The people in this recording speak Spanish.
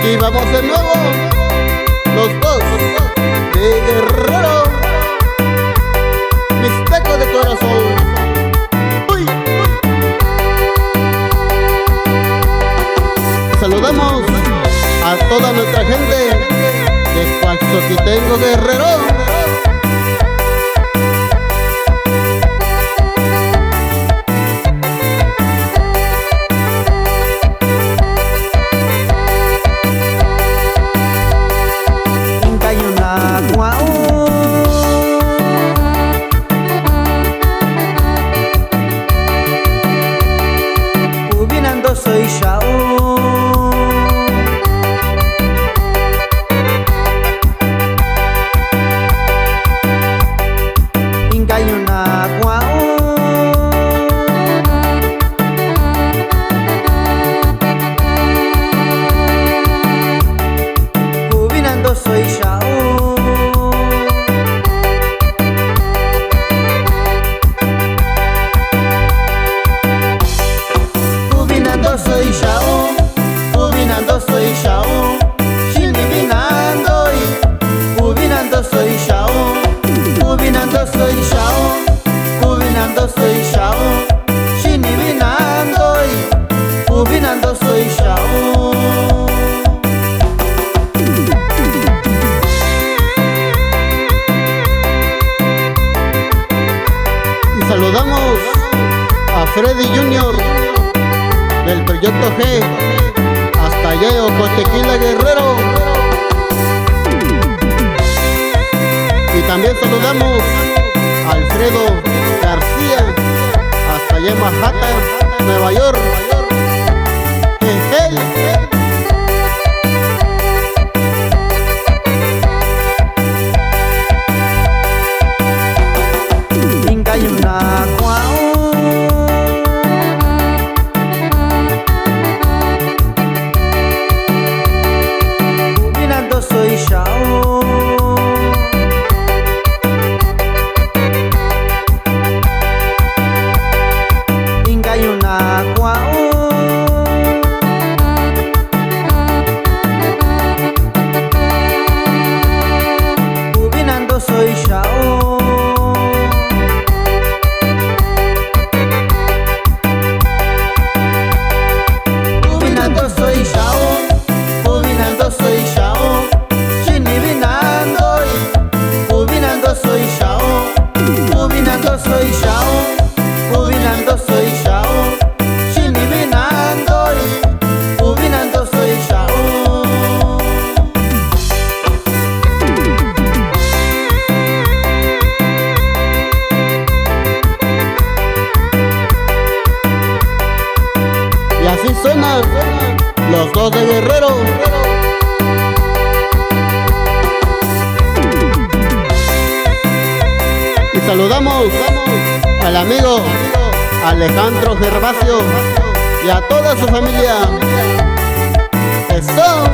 Aquí vamos de nuevo, los dos de Guerrero, Mixteco de corazón. ¡Uy! Saludamos a toda nuestra gente de Coaxoquitengo, Guerrero. Soy Shao Ingayuna Guau Kubinando soy Shao soy Shao, Kubinando soy Shao, Shinivinando y Kubinando soy Shao, Kubinando soy Shao, Kubinando soy Shao, Shinivinando y Kubinando soy Shao. Y saludamos a Freddy Junior del Proyecto G hasta allá Ocotequila, Guerrero. Y también saludamos a Alfredo García hasta allá en Manhattan, Nueva York. Ingayuna Guau soy Shao Ingayuna Guau Kubinando soy Shao Kubinando soy Shao Kubinando soy Shao soy Shao, Kubinando soy Shao, Kubinando soy Shao, Shinivinando y Kubinando soy Shao. Y así suenan los dos de Guerrero. Saludamos al amigo Alejandro Gervasio y a toda su familia. ¡Eso!